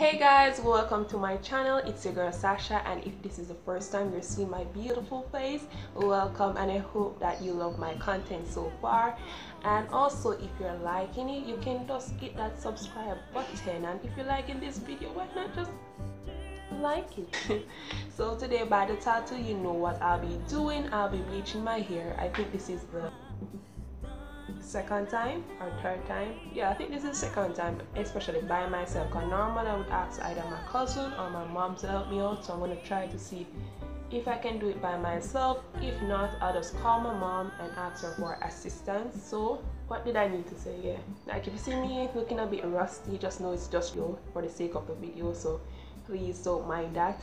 Hey guys, welcome to my channel. It's your girl Sasha, and if this is the first time you're seeing my beautiful face, welcome, and I hope that you love my content so far. And also, if you're liking it, you can just hit that subscribe button, and if you're liking this video, why not just like it? So today, by the title, you know what I'll be doing. I'll be bleaching my hair. I think this is the second time or third time. Yeah, I think this is the second time, especially by myself, because normally I would ask either my cousin or my mom to help me out. So I'm going to try to see if I can do it by myself. If not, I'll just call my mom and ask her for assistance. So what did I need to say? Yeah, like if you see me looking a bit rusty, just know it's just for the sake of the video, so please don't mind that.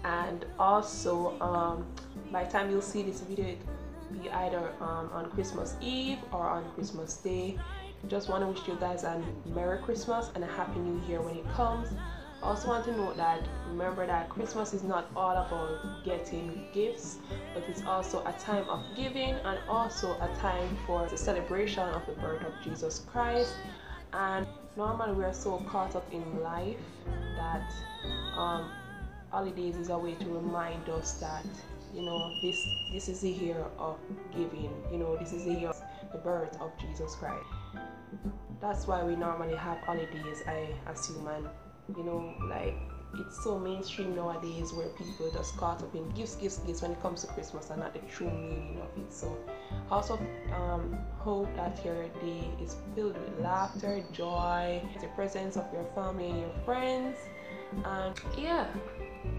And also by the time you'll see this video, it be either on Christmas Eve or on Christmas Day. Just want to wish you guys a Merry Christmas and a Happy New Year when it comes. I also want to note that remember that Christmas is not all about getting gifts, but it's also a time of giving and also a time for the celebration of the birth of Jesus Christ. And normally we are so caught up in life that holidays is a way to remind us that this is the year of giving. This is the year of the birth of Jesus Christ. That's why we normally have holidays, I assume. And like, it's so mainstream nowadays where people just caught up in gifts when it comes to Christmas and not the true meaning of it. So I also hope that your day is filled with laughter, joy, the presence of your family and your friends. And yeah,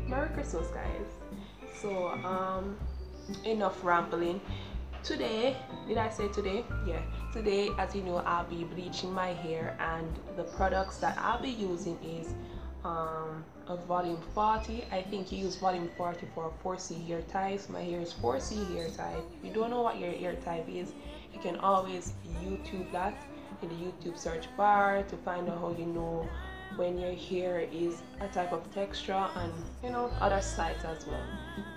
Merry Christmas, guys. So enough rambling. Today, did I say today? Yeah, today, as you know, I'll be bleaching my hair, and the products that I'll be using is a volume 40. I think you use volume 40 for 4C hair types. My hair is 4C hair type. If you don't know what your hair type is, you can always YouTube that in the YouTube search bar to find out how you know when your hair is a type of texture, and other sites as well.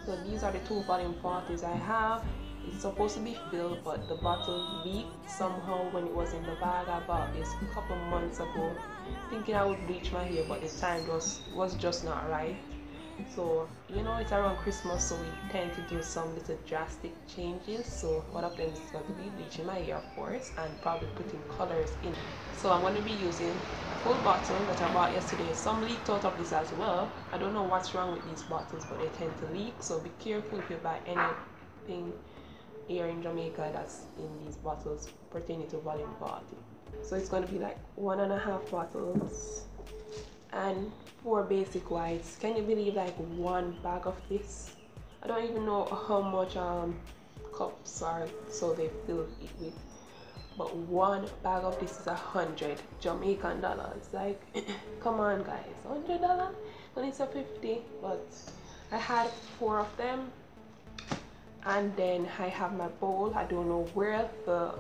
So these are the two volume 40s I have. It's supposed to be filled, but the bottle leaked somehow when it was in the bag. I bought this a couple months ago thinking I would bleach my hair, but the time was just not right. So it's around Christmas, so we tend to do some little drastic changes. So one of them is going to be bleaching my hair, of course, and probably putting colors in. So I'm going to be using a full bottle that I bought yesterday. Some leaked out of this as well. I don't know what's wrong with these bottles, but they tend to leak, so be careful if you buy anything here in Jamaica that's in these bottles pertaining to volume 40. So it's going to be like 1.5 bottles and 4 basic whites. Can you believe, like, 1 bag of this? I don't even know how much cups are so they fill it with, but 1 bag of this is 100 Jamaican dollars. Like, come on guys, $100 when it's a 50. But I had 4 of them, and then I have my bowl. I don't know where the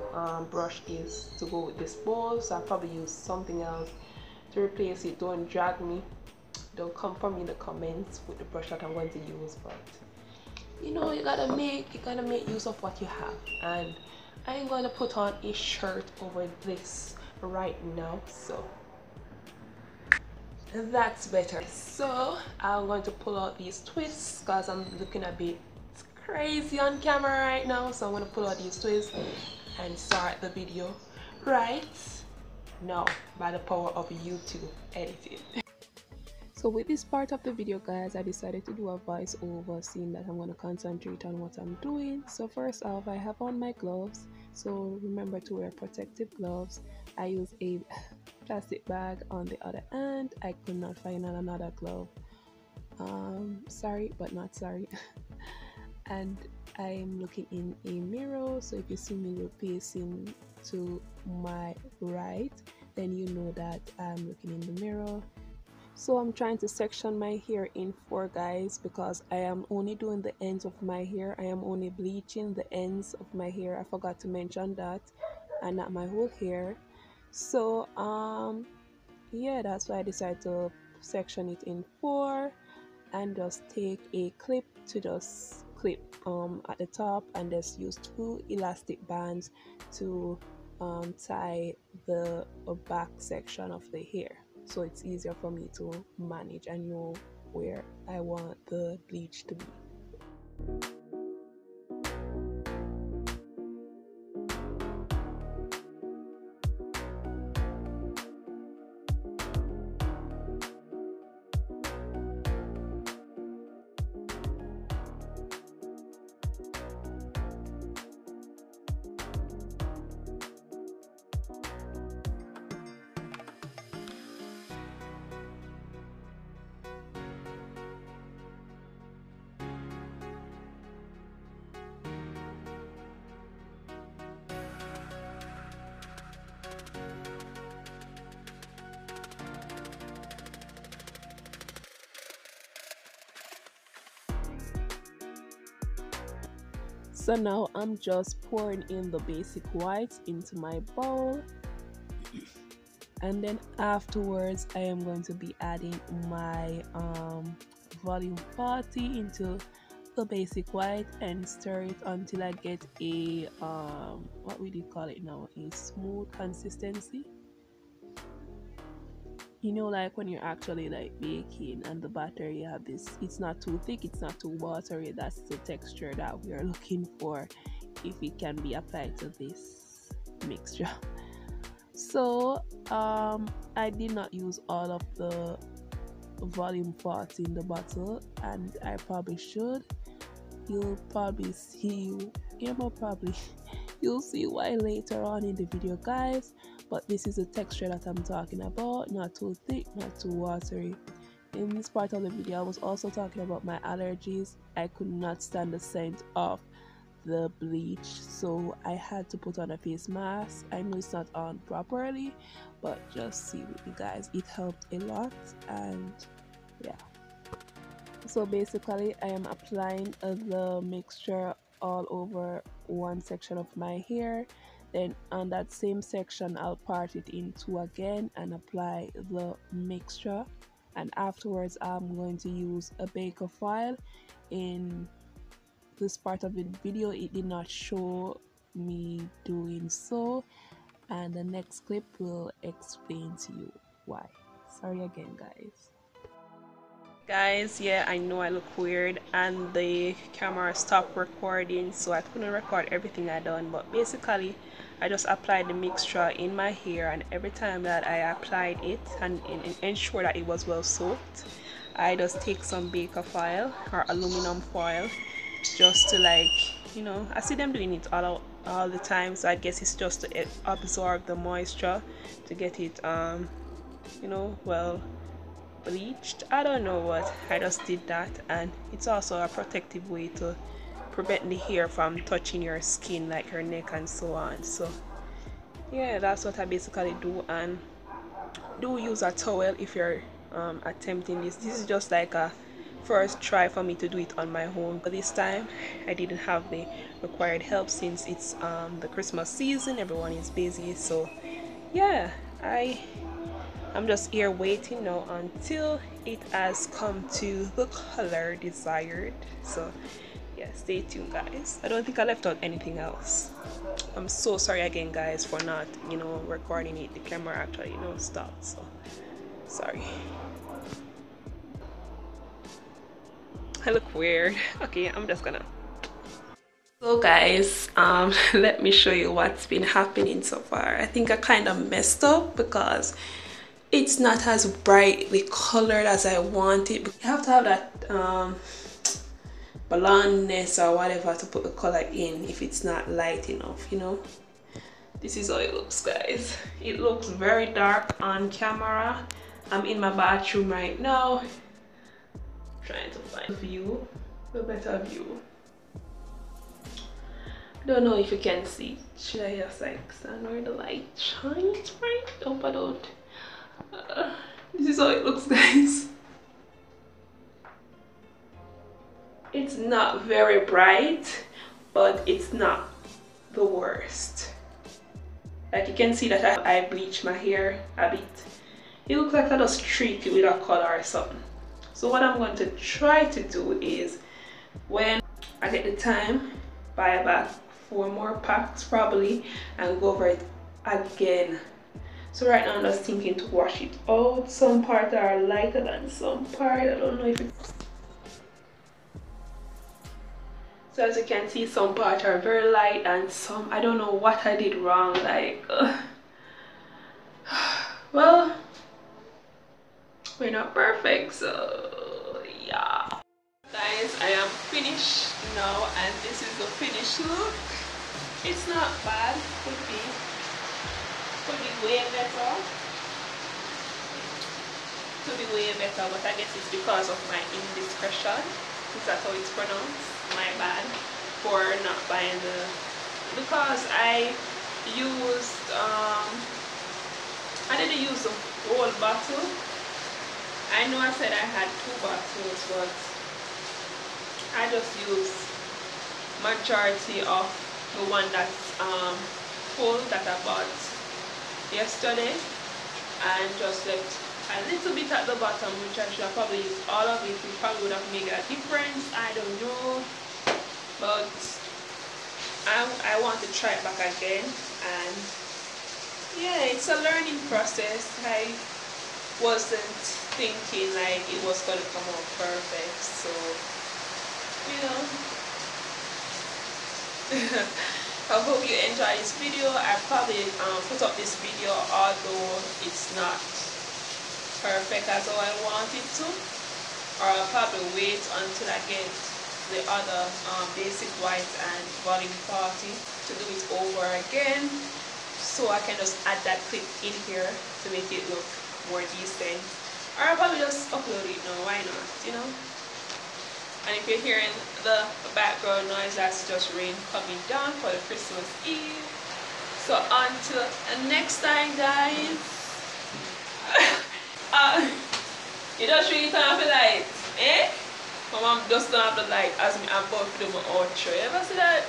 brush is to go with this bowl, so I'll probably use something else to replace it. Don't drag me, don't come for me in the comments with the brush that I'm going to use, but you gotta make use of what you have. And I'm going to put on a shirt over this right now, so that's better. So I'm going to pull out these twists because I'm looking a bit crazy on camera right now, so I'm going to pull out these twists and start the video right now by the power of YouTube editing. So with this part of the video, guys, I decided to do a voiceover, seeing that I'm going to concentrate on what I'm doing. So first off, I have on my gloves, so remember to wear protective gloves. I use a plastic bag on the other hand. I could not find another glove. Sorry but not sorry. And I'm looking in a mirror, so if you see me facing to my right, then you know that I'm looking in the mirror. So I'm trying to section my hair in 4, guys, because I am only doing the ends of my hair. I am only bleaching the ends of my hair. I forgot to mention that, and not my whole hair. So yeah, that's why I decided to section it in 4, and just take a clip to just clip at the top, and just use 2 elastic bands to tie the back section of the hair. so it's easier for me to manage and know where I want the bleach to be. So now I'm just pouring in the basic whites into my bowl, and then afterwards I am going to be adding my volume 40 into the basic white and stir it until I get a what would you call it now, a smooth consistency. You know, like when you're actually like baking and the batter, you have this, it's not too thick, it's not too watery. That's the texture that we are looking for if it can be applied to this mixture. So I did not use all of the volume 40 in the bottle, and I probably should. You'll probably see, you'll see why later on in the video, guys. But this is the texture that I'm talking about, not too thick, not too watery. In this part of the video I was also talking about my allergies. I could not stand the scent of the bleach, so I had to put on a face mask. I know it's not on properly, but just see with me, guys, it helped a lot. And yeah, so basically I am applying the mixture all over one section of my hair. Then on that same section I'll part it in two again and apply the mixture, and afterwards I'm going to use a baker file. In this part of the video it did not show me doing so, and the next clip will explain to you why. Sorry again, guys. Yeah, I know I look weird and the camera stopped recording, so I couldn't record everything I done, but basically I just applied the mixture in my hair, and every time that I applied it and ensure that it was well soaked, I just take some baker foil or aluminum foil just to, like, you know, I see them doing it all the time, so I guess it's just to absorb the moisture to get it you know, well bleached. I don't know what, I just did that, and it's also a protective way to prevent the hair from touching your skin, like your neck and so on. So yeah, that's what I basically do. And do use a towel if you're attempting this. This is just like a first try for me to do it on my own, but this time I didn't have the required help since it's the Christmas season, everyone is busy. So yeah, I'm just here waiting now until it has come to the color desired. So yeah, stay tuned, guys. I don't think I left out anything else. I'm so sorry again, guys, for not, you know, recording it. The camera actually, you know, stopped, so sorry. I look weird. Okay, I'm just gonna. So guys, let me show you what's been happening so far. I think I kind of messed up because it's not as brightly colored as I want it. You have to have that blondness or whatever to put the color in if it's not light enough, you know. This is how it looks, guys. It looks very dark on camera. I'm in my bathroom right now trying to find a better view. Don't know if you can see. Should I just like stand where the light shines right? Hope I don't. This is how it looks, guys. It's not very bright, but it's not the worst. Like you can see that I bleached my hair a bit. It looks like I just streak it with a color or something. So what I'm going to try to do is, when I get the time, buy back 4 more packs probably and go over it again, So right now I'm just thinking to wash it out. Some parts are lighter than some part. I don't know if it's... So as you can see, some parts are very light and some, I don't know what I did wrong, like well, we're not perfect, so yeah. Guys, I am finished now and this is the finished look. It's not bad, could be way better. Could be way better, but I guess it's because of my indiscretion. Is that how it's pronounced? My bad for not buying the, because I used I didn't use the whole bottle. I know I said I had 2 bottles, but I just used majority of the one that's full that I bought yesterday, and just left a little bit at the bottom, which I should have probably used all of it. It probably would have made a difference, I don't know, but I want to try it back again. And yeah, it's a learning process. I wasn't thinking like it was gonna come out perfect, so you know. I hope you enjoy this video. I probably put up this video although it's not perfect as how I want it to, or I'll probably wait until I get the other basic white and volume 40 to do it over again, so I can just add that clip in here to make it look more decent, or I'll probably just upload it now, why not, you know. And if you're hearing the background noise, that's just rain coming down for the Christmas Eve. So until next time, guys. You just really turn off the light, eh? My mom just don't have the light as me I'm about to do my outro. You ever see that?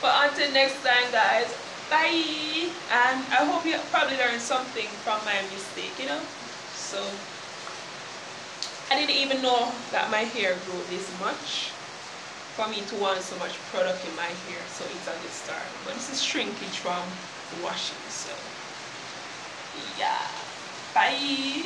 But until next time, guys, bye. And I hope you probably learned something from my mistake, you know. So I didn't even know that my hair grew this much for me to want so much product in my hair, so it's a good start. But this is shrinkage from washing, so yeah, bye.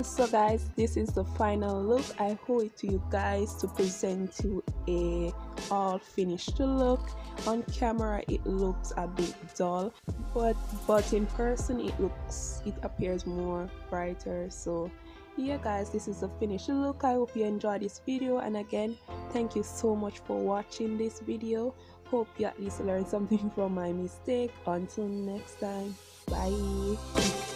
So guys, this is the final look. I owe it to you guys to present you a all finished look. On camera it looks a bit dull, but in person it appears more brighter. So yeah guys, this is the finished look. I hope you enjoyed this video, and again, thank you so much for watching this video. Hope you at least learned something from my mistake. Until next time, bye.